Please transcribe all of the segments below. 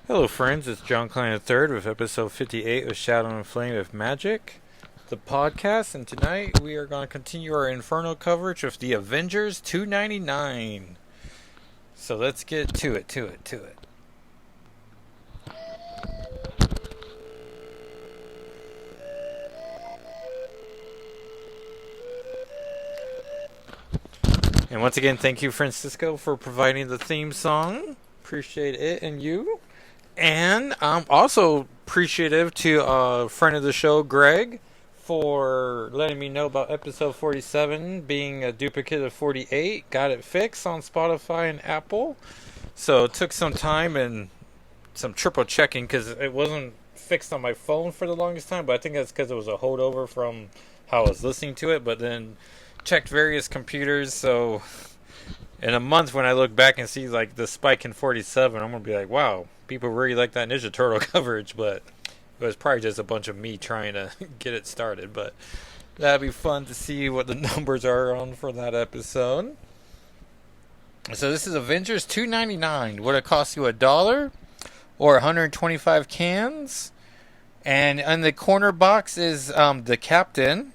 Hello, friends. It's John Klein III with episode 58 of Shadow and Flame of Magic, the podcast. And tonight we are going to continue our Inferno coverage of the Avengers 299. So let's get to it. And once again, thank you, Francisco, for providing the theme song. Appreciate it and you. And I'm also appreciative to a friend of the show, Greg, for letting me know about episode 47 being a duplicate of 48. Got it fixed on Spotify and Apple. So it took some time and some triple checking because it wasn't fixed on my phone for the longest time. But I think that's because it was a holdover from how I was listening to it. But then checked various computers. So in a month when I look back and see like the spike in 47, I'm going to be like, wow, people really like that Ninja Turtle coverage. But it was probably just a bunch of me trying to get it started. But that'd be fun to see what the numbers are on for that episode. So this is Avengers 299. Would it cost you $1 or 125 cans? And in the corner box is the Captain,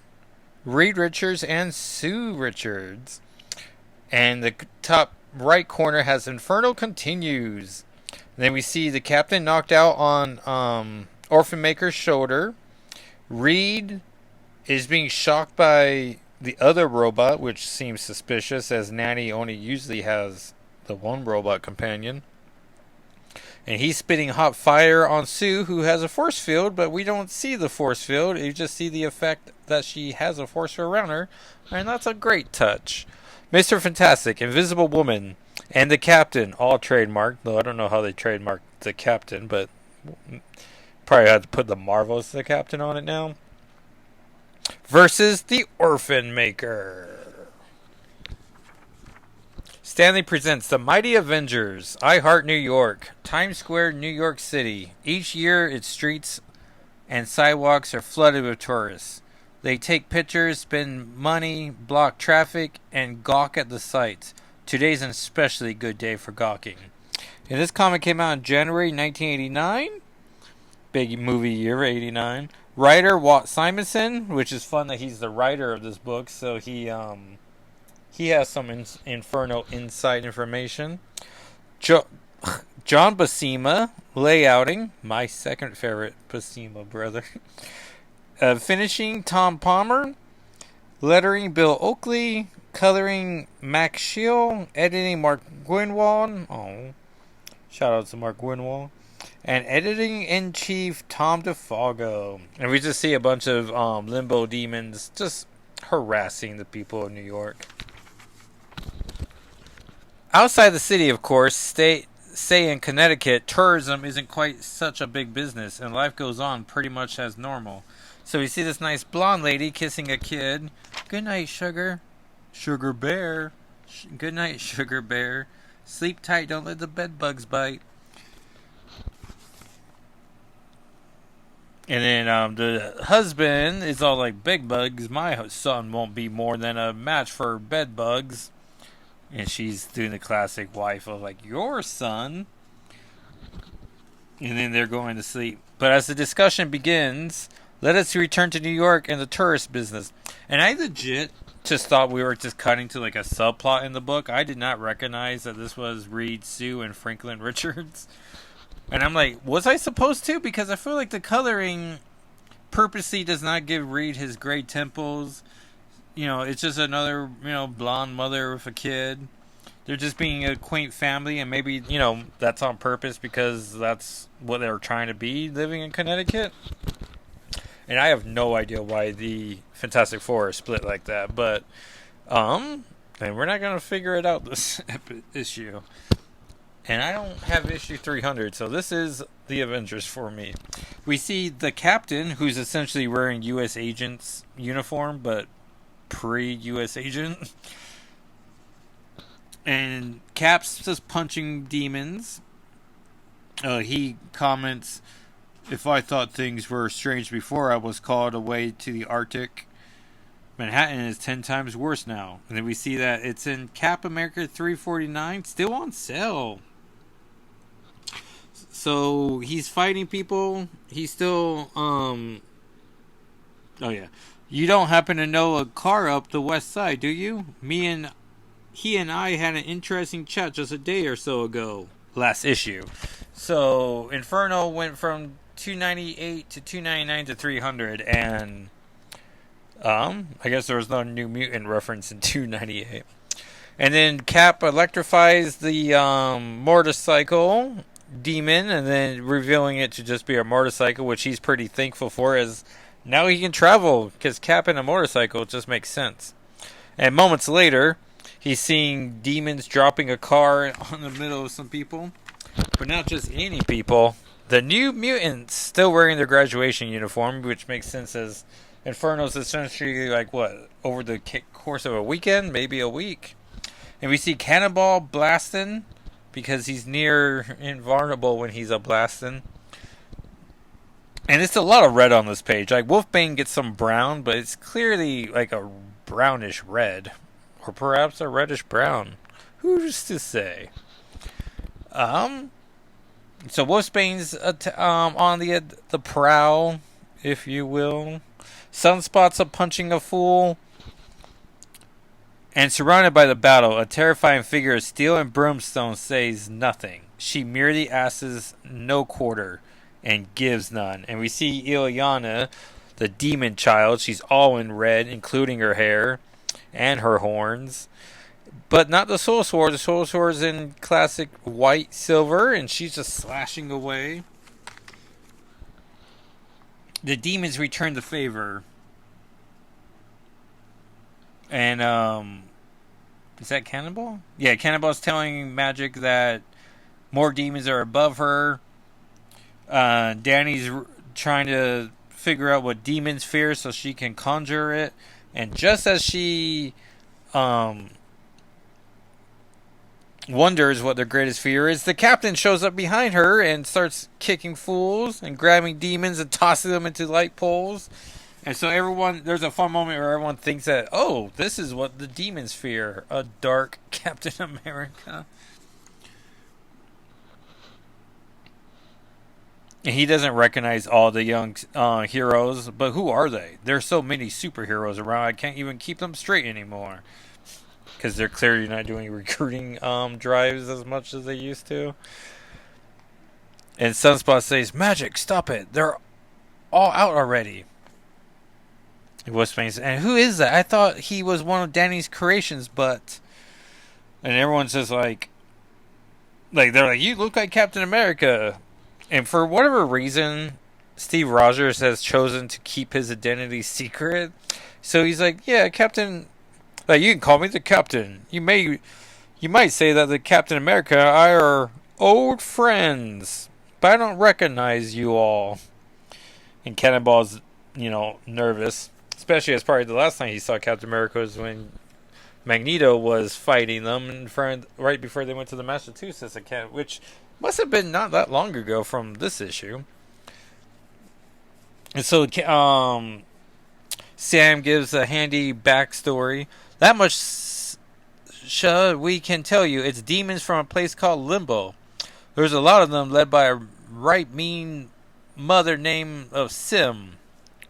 Reed Richards, and Sue Richards. And the top right corner has Inferno Continues. And then we see the Captain knocked out on Orphan Maker's shoulder. Reed is being shocked by the other robot, which seems suspicious as Nanny only usually has the one robot companion. And he's spitting hot fire on Sue, who has a force field, but we don't see the force field. You just see the effect that she has a force field around her, and that's a great touch. Mr. Fantastic, Invisible Woman, and the Captain, all trademarked, though I don't know how they trademarked the Captain, but probably had to put the Marvel as the Captain on it now. Versus the Orphan Maker. Stanley presents The Mighty Avengers, I Heart New York, Times Square, New York City. Each year, its streets and sidewalks are flooded with tourists. They take pictures, spend money, block traffic, and gawk at the sights. Today's an especially good day for gawking. And this comic came out in January 1989. Big movie year, 89. Writer Walt Simonson, which is fun that he's the writer of this book, so he has some Inferno inside information. John Buscema, layouting, my second favorite Buscema brother. Finishing Tom Palmer, lettering Bill Oakley, coloring Max Shield, editing Mark Gwynwald. Oh, shout out to Mark Gwynwald. And editing-in-chief Tom DeFalco. And we just see a bunch of limbo demons just harassing the people of New York. Outside the city, of course, say in Connecticut, tourism isn't quite such a big business, and life goes on pretty much as normal. So we see this nice blonde lady kissing a kid. Good night, sugar. Sugar bear. Good night, sugar bear. Sleep tight, don't let the bed bugs bite. And then the husband is all like, big bugs, my son won't be more than a match for bed bugs. And she's doing the classic wife of like, your son. And then they're going to sleep. But as the discussion begins, let us return to New York and the tourist business. And I legit just thought we were just cutting to like a subplot in the book. I did not recognize that this was Reed, Sue, and Franklin Richards. And I'm like, was I supposed to? Because I feel like the coloring purposely does not give Reed his gray temples. You know, it's just another, blonde mother with a kid. They're just being a quaint family, and maybe, that's on purpose because that's what they're trying to be, living in Connecticut. And I have no idea why the Fantastic Four are split like that, but, and we're not going to figure it out this issue. And I don't have issue 300, so this is the Avengers for me. We see the Captain, who's essentially wearing U.S. agent's uniform, but pre-U.S. agent. And Cap's just punching demons. He comments, if I thought things were strange before, I was called away to the Arctic. Manhattan is 10 times worse now. And then we see that it's in Cap America 349, still on sale. So he's fighting people. He's still Oh yeah. You don't happen to know a car up the west side, do you? He and I had an interesting chat just a day or so ago. Last issue. So Inferno went from 298 to 299 to 300, and I guess there was no New Mutant reference in 298. And then Cap electrifies the motorcycle demon, and then revealing it to just be a motorcycle, which he's pretty thankful for, as now he can travel, because Cap in a motorcycle just makes sense. And moments later, he's seeing demons dropping a car on the middle of some people. But not just any people. The New Mutants still wearing their graduation uniform, which makes sense, as Inferno's essentially like, what, over the course of a weekend? Maybe a week. And we see Cannonball blasting, because he's near invulnerable when he's a blasting. And it's a lot of red on this page. Like, Wolfbane gets some brown, but it's clearly like a brownish red. Or perhaps a reddish brown. Who's to say? So Wolfbane's on the prowl, if you will. Sunspot's punching a fool. And surrounded by the battle, a terrifying figure of steel and brimstone says nothing. She merely asks no quarter and gives none. And we see Ileana, the demon child. She's all in red, including her hair and her horns. But not the Soul Sword. The Soul Sword is in classic white silver, and she's just slashing away. The demons return the favor. And, is that Cannonball? Yeah, Cannonball's telling Magic that more demons are above her. Danny's trying to figure out what demons fear so she can conjure it. And just as she wonders what their greatest fear is, the captain shows up behind her and starts kicking fools and grabbing demons and tossing them into light poles. And so there's a fun moment where everyone thinks that, oh, this is what the demons fear, a dark Captain America. And he doesn't recognize all the young heroes, but who are they? There's so many superheroes around, I can't even keep them straight anymore. Because they're clearly not doing recruiting drives as much as they used to. And Sunspot says, Magic, stop it. They're all out already. And who is that? I thought he was one of Danny's creations, but... And everyone's just like, they're like, you look like Captain America. And for whatever reason, Steve Rogers has chosen to keep his identity secret. So he's like, yeah, Captain... Like, you can call me the Captain. You might say that the Captain America and I are old friends, but I don't recognize you all. And Cannonball's, nervous. Especially as probably the last time he saw Captain America was when Magneto was fighting them right before they went to the Massachusetts account, which must have been not that long ago from this issue. And so Sam gives a handy backstory. That much we can tell you. It's demons from a place called Limbo. There's a lot of them led by a right mean mother named of Sim.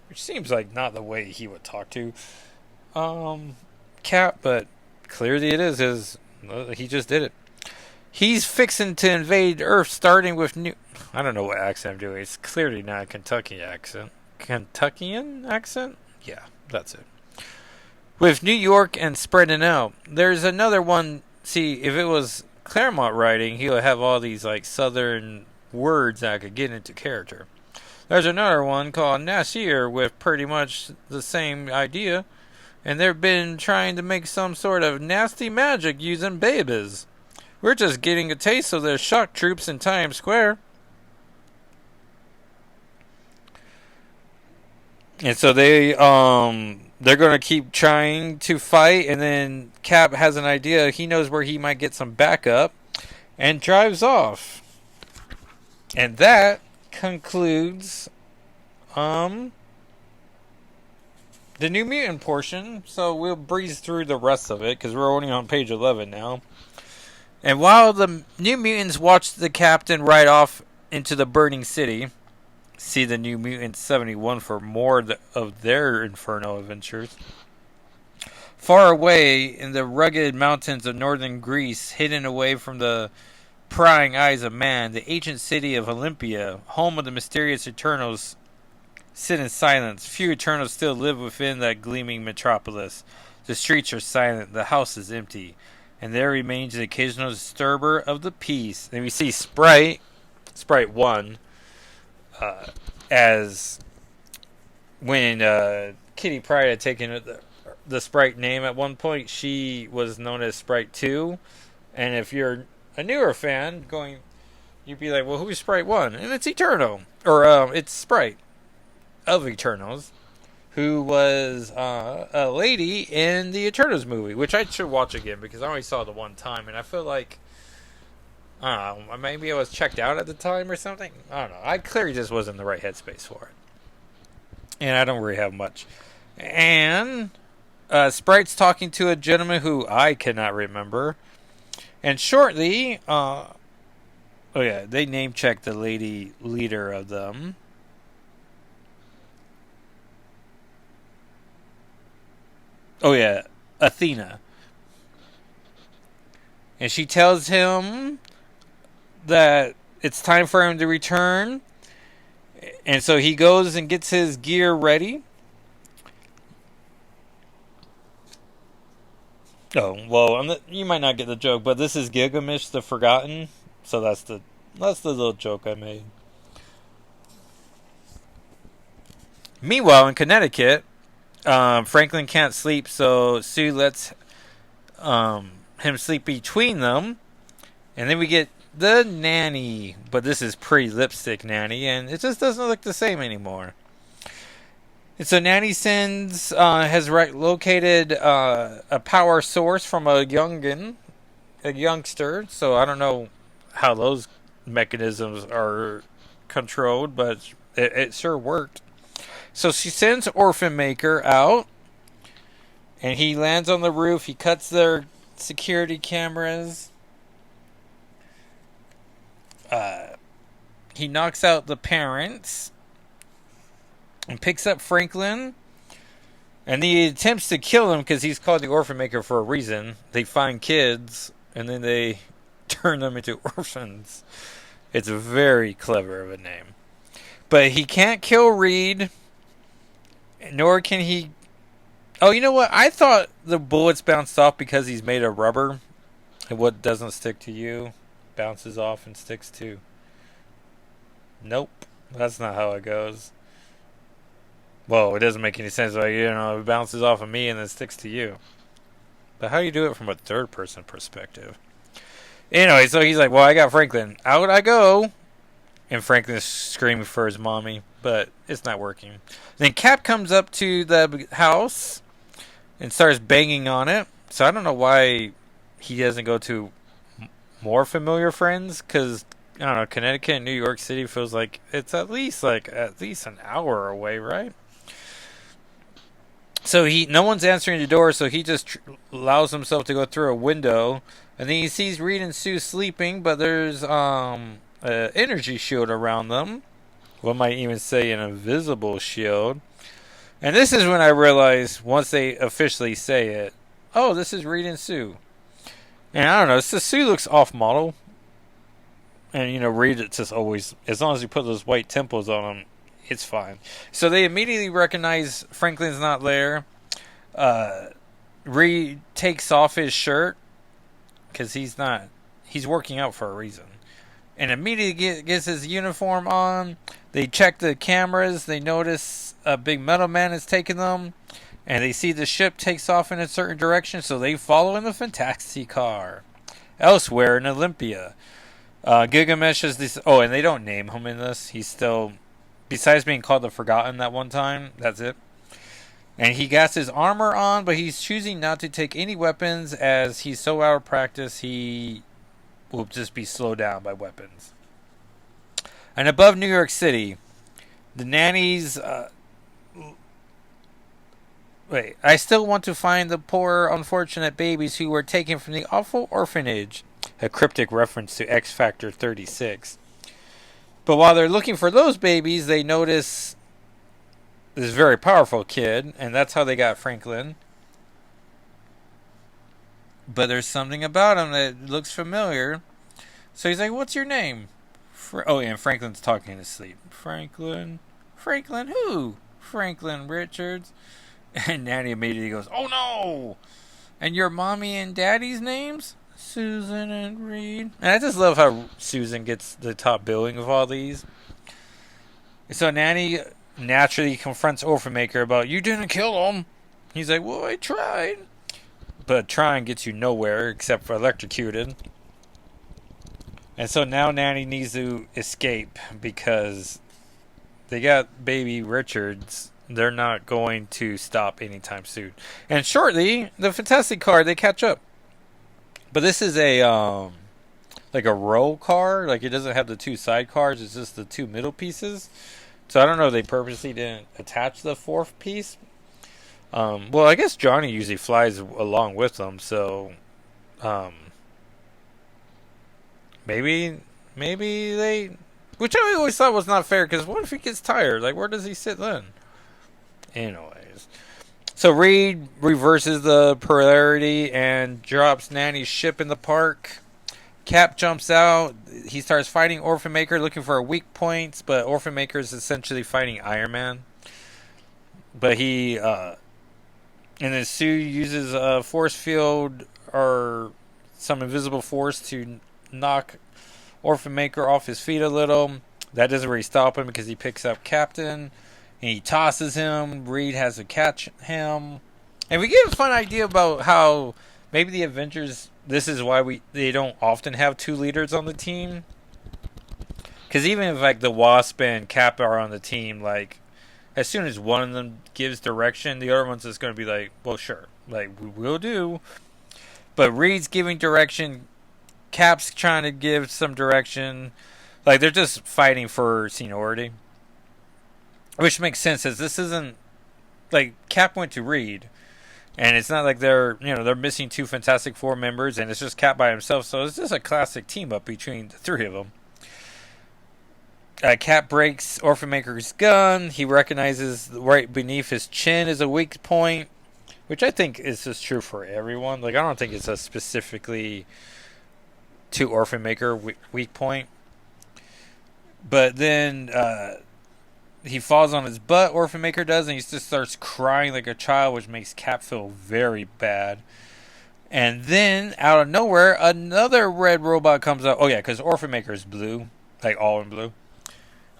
Which seems like not the way he would talk to Cap, but clearly it is. He just did it. He's fixing to invade Earth, starting with I don't know what accent I'm doing. It's clearly not a Kentucky accent. Kentuckian accent? Yeah, that's it. With New York and spreading out. There's another one. See, if it was Claremont writing, he would have all these like southern words that could get into character. There's another one called Nasir with pretty much the same idea. And they've been trying to make some sort of nasty magic using babies. We're just getting a taste of their shock troops in Times Square. And so they're going to keep trying to fight. And then Cap has an idea. He knows where he might get some backup. And drives off. And that concludes the New Mutant portion, so we'll breeze through the rest of it because we're only on page 11 now. And while the New Mutants watch the Captain ride off into the burning city. See the New Mutants 71 for more of their Inferno adventures. Far away in the rugged mountains of northern Greece, hidden away from the prying eyes of man, the ancient city of Olympia, home of the mysterious Eternals, sit in silence. Few Eternals still live within that gleaming metropolis. The streets are silent, the house is empty, and there remains the occasional disturber of the peace. And we see Sprite 1, as when Kitty Pryde had taken the Sprite name at one point, she was known as Sprite 2. And if you're a newer fan, you'd be like, well, who's Sprite 1? And it's Eterno. Or it's Sprite of Eternals, who was a lady in the Eternals movie, which I should watch again because I only saw the one time, and I feel like, I don't know, maybe I was checked out at the time or something. I don't know. I clearly just wasn't in the right headspace for it. And I don't really have much. And Sprite's talking to a gentleman who I cannot remember. And shortly, they name check the lady leader of them. Oh yeah, Athena. And she tells him that it's time for him to return. And so he goes and gets his gear ready. Oh, well, you might not get the joke, but this is Gilgamesh the Forgotten. So that's the little joke I made. Meanwhile, in Connecticut, Franklin can't sleep, so Sue lets him sleep between them. And then we get the nanny, but this is pre-lipstick nanny, and it just doesn't look the same anymore. And so Nanny has located a power source from a youngster. So I don't know how those mechanisms are controlled, but it sure worked. So she sends Orphan Maker out, and he lands on the roof. He cuts their security cameras. He knocks out the parents and picks up Franklin, and he attempts to kill him because he's called the Orphan Maker for a reason. They find kids, and then they turn them into orphans. It's very clever of a name. But he can't kill Reed, nor can he... Oh, you know what? I thought the bullets bounced off because he's made of rubber, and what doesn't stick to you bounces off and sticks to... Nope. That's not how it goes. Well, it doesn't make any sense. Like, it bounces off of me and then sticks to you. But how do you do it from a third-person perspective? Anyway, so he's like, well, I got Franklin. Out I go. And Franklin's screaming for his mommy, but it's not working. Then Cap comes up to the house and starts banging on it. So I don't know why he doesn't go to more familiar friends, because I don't know, Connecticut and New York City feels like it's at least an hour away, right? So no one's answering the door, so he just allows himself to go through a window, and then he sees Reed and Sue sleeping, but there's an energy shield around them. One might even say an invisible shield. And this is when I realized, once they officially say it, oh, this is Reed and Sue. And I don't know, Sue looks off model. And, Reed, it's just always, as long as you put those white temples on him, it's fine. So they immediately recognize Franklin's not there. Reed takes off his shirt because he's working out for a reason. And immediately gets his uniform on. They check the cameras. They notice a big metal man is taking them. And they see the ship takes off in a certain direction, so they follow in the Fantastic car. Elsewhere in Olympia, Gilgamesh is this... Oh, and they don't name him in this. He's still... Besides being called the Forgotten that one time, that's it. And he got his armor on, but he's choosing not to take any weapons as he's so out of practice he will just be slowed down by weapons. And above New York City, the nannies... I still want to find the poor, unfortunate babies who were taken from the awful orphanage. A cryptic reference to X Factor 36. But while they're looking for those babies, they notice this very powerful kid, and that's how they got Franklin. But there's something about him that looks familiar. So he's like, "What's your name?" And Franklin's talking in his sleep. Franklin? Franklin who? Franklin Richards. And Nanny immediately goes, "Oh no! And your mommy and daddy's names? Susan and Reed." And I just love how Susan gets the top billing of all these. So Nanny naturally confronts Orphanmaker about, "You didn't kill him." He's like, "Well, I tried." But trying gets you nowhere except for electrocuted. And so now Nanny needs to escape because they got baby Richards. They're not going to stop anytime soon. And shortly, the Fantastic car, they catch up. But this is a like a row car. Like, it doesn't have the two side cars. It's just the two middle pieces. So I don't know if they purposely didn't attach the fourth piece. Well, I guess Johnny usually flies along with them. So maybe they... Which I always thought was not fair, because what if he gets tired? Like, where does he sit then? Anyways. So Reed reverses the polarity and drops Nanny's ship in the park. Cap jumps out. He starts fighting Orphanmaker, looking for weak points, but Orphanmaker is essentially fighting Iron Man. But he... and then Sue uses a force field or some invisible force to knock Orphanmaker off his feet a little. That doesn't really stop him because he picks up Captain and he tosses him. Reed has to catch him. And we get a fun idea about how maybe the Avengers, this is why they don't often have two leaders on the team. Because even if like the Wasp and Cap are on the team, like as soon as one of them gives direction, the other one's just going to be like, well, sure, like we will do. But Reed's giving direction. Cap's trying to give some direction. Like, they're just fighting for seniority. Which makes sense, as this isn't... Like, Cap went to Reed. And it's not like they're missing two Fantastic Four members, and it's just Cap by himself. So it's just a classic team-up between the three of them. Cap breaks Orphanmaker's gun. He recognizes right beneath his chin is a weak point. Which I think is just true for everyone. Like, I don't think it's a specifically... to Orphanmaker weak point. But then he falls on his butt, Orphanmaker does, and he just starts crying like a child, which makes Cap feel very bad. And then, out of nowhere, another red robot comes up. Oh yeah, because Orphanmaker is blue. Like, all in blue.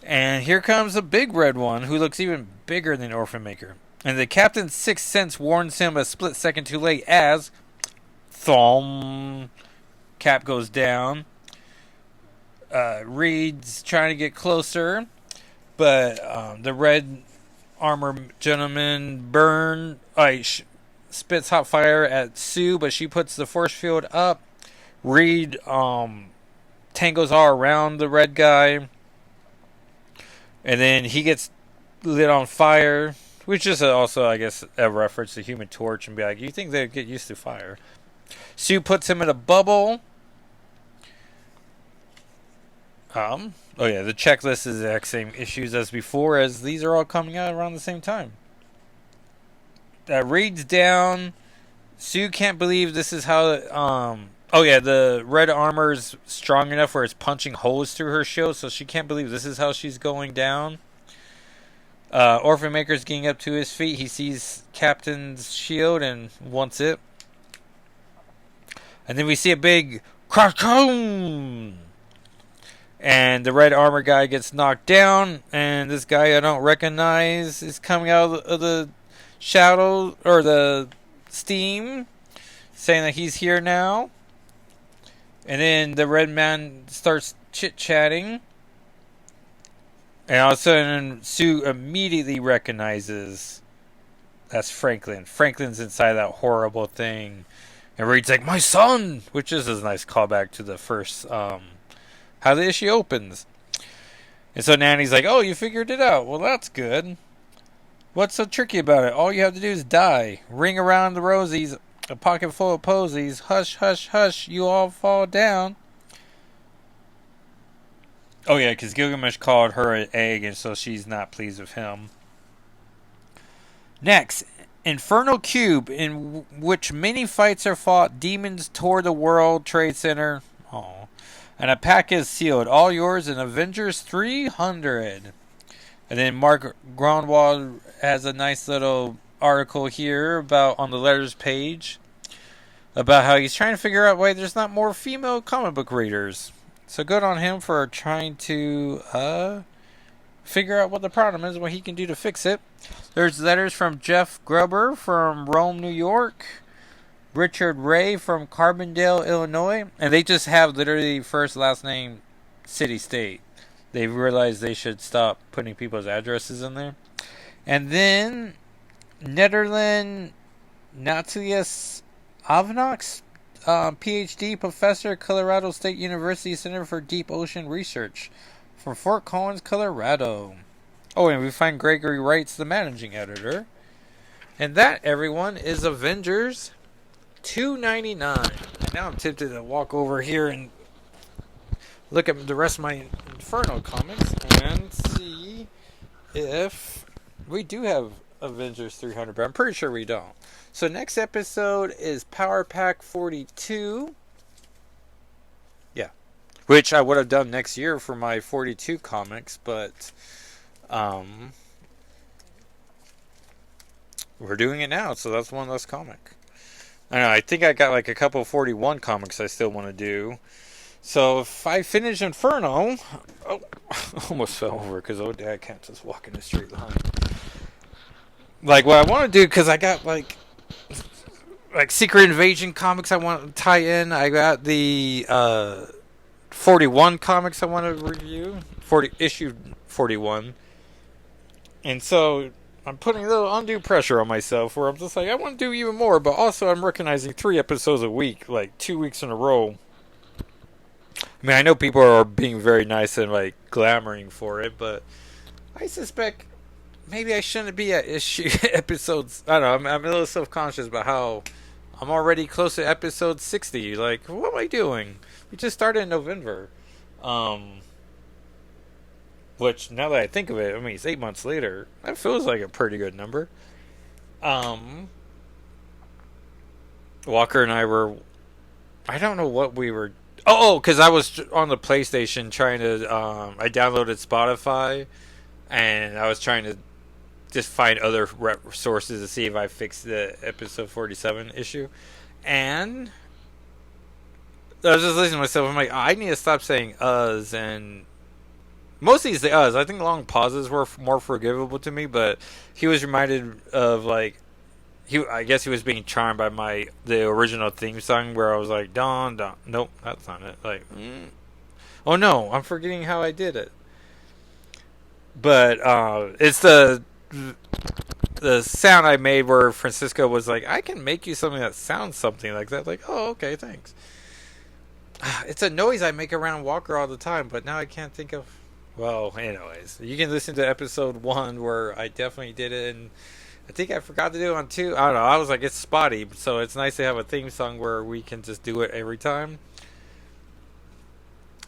And here comes a big red one, who looks even bigger than Orphanmaker. And the Captain's sixth sense warns him a split second too late as... Thumb... Cap goes down. Reed's trying to get closer, but the red armor gentleman spits hot fire at Sue, but she puts the force field up. Reed tangles all around the red guy, and then he gets lit on fire, which is also, I guess, a reference to Human Torch, and be like, you think they'd get used to fire. Sue puts him in a bubble. Oh yeah, the checklist is the exact same issues as before, as these are all coming out around the same time. Reed's down. Sue can't believe this is how... oh yeah, the red armor's strong enough where it's punching holes through her shield, so she can't believe this is how she's going down. Orphanmaker's getting up to his feet. He sees Captain's shield and wants it. And then we see a big crack-boom! And the red armor guy gets knocked down, and this guy I don't recognize is coming out of the shadow, or the steam, saying that he's here now. And then the red man starts chit-chatting. And all of a sudden, Sue immediately recognizes that's Franklin. Franklin's inside that horrible thing. And Reed's like, my son! Which is a nice callback to the first... how the issue opens. And so Nanny's like, oh, you figured it out. Well, that's good. What's so tricky about it? All you have to do is die. Ring around the rosies. A pocket full of posies. Hush, hush, hush. You all fall down. Oh yeah, because Gilgamesh called her an egg, and so she's not pleased with him. Next, Inferno Cube, in which many fights are fought. Demons toward the World Trade Center. Oh, and a pack is sealed. All yours in Avengers 300. And then Mark Gronwald has a nice little article here about on the letters page about how he's trying to figure out why there's not more female comic book readers. So good on him for trying to figure out what the problem is, what he can do to fix it. There's letters from Jeff Gruber from Rome, New York. Richard Ray from Carbondale, Illinois. And they just have literally first, last name, city, state. They realized they should stop putting people's addresses in there. And then Netherland Natilius Avnox, PhD, professor, Colorado State University Center for Deep Ocean Research, from Fort Collins, Colorado. Oh, and we find Gregory Wright's the managing editor. And that, everyone, is Avengers 299. And now I'm tempted to walk over here and look at the rest of my Inferno comics and see if we do have Avengers 300, but I'm pretty sure we don't. So next episode is Power Pack 42. Yeah. Which I would have done next year for my 42 comics, but we're doing it now, so that's one less comic. I don't know, I think I got like a couple 41 comics I still want to do. So if I finish Inferno... Oh, almost fell over because old dad can't just walk in a straight line. Like what I want to do, because I got like Secret Invasion comics I want to tie in. I got the 41 comics I want to review. Issue 41. And so I'm putting a little undue pressure on myself where I'm just like, I want to do even more, but also I'm recognizing 3 episodes a week, like 2 weeks in a row. I mean, I know people are being very nice and like glamoring for it, but I suspect maybe I shouldn't be at issue episodes. I don't know. I'm a little self-conscious about how I'm already close to episode 60. Like, what am I doing? We just started in November. Which, now that I think of it, I mean, it's 8 months later. That feels like a pretty good number. Walker and I were... I don't know what we were... Oh, because I was on the PlayStation trying to... I downloaded Spotify, and I was trying to just find other sources to see if I fixed the episode 47 issue. And I was just listening to myself. I'm like, I need to stop saying us, and mostly it's the us. I think long pauses were more forgivable to me, but he was reminded of like I guess he was being charmed by the original theme song where I was like, Don, nope, that's not it. Like, oh no, I'm forgetting how I did it. But it's the sound I made where Francisco was like, I can make you something that sounds something like that. Like, oh, okay, thanks. It's a noise I make around Walker all the time, but now I can't think of... Well, anyways, you can listen to episode 1 where I definitely did it, and I think I forgot to do it on 2. I don't know, I was like, it's spotty, so it's nice to have a theme song where we can just do it every time.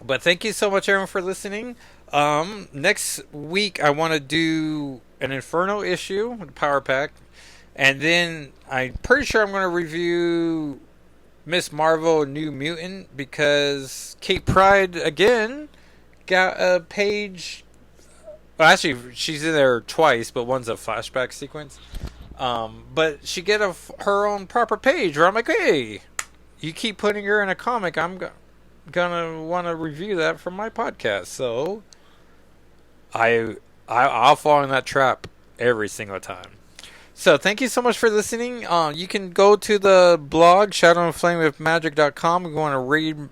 But thank you so much, everyone, for listening. Next week, I want to do an Inferno issue, the Power Pack, and then I'm pretty sure I'm going to review Miss Marvel New Mutant, because Kate Pryde, again, got a page... Well, actually, she's in there twice, but one's a flashback sequence. But she get her own proper page where I'm like, hey, you keep putting her in a comic, I'm gonna want to review that for my podcast. So I'll fall in that trap every single time. So thank you so much for listening. You can go to the blog shadowandflamewithmagic.com. We're going to read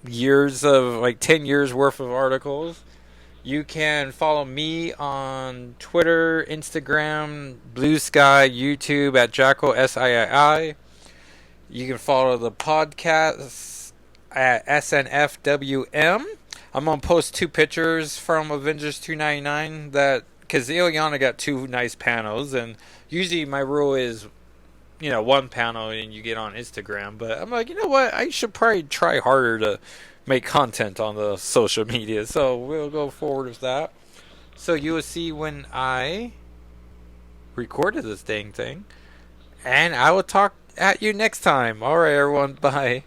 years of like 10 years worth of articles. You can follow me on Twitter, Instagram, Blue Sky, YouTube at Jackal SIII. You can follow the podcast at SNFWM. I'm going to post 2 pictures from Avengers 299 that, because Ileana got 2 nice panels, and usually my rule is, 1 panel and you get on Instagram, but I'm like, you know what, I should probably try harder to make content on the social media. So we'll go forward with that. So you will see when I recorded this dang thing. And I will talk at you next time. Alright, everyone. Bye.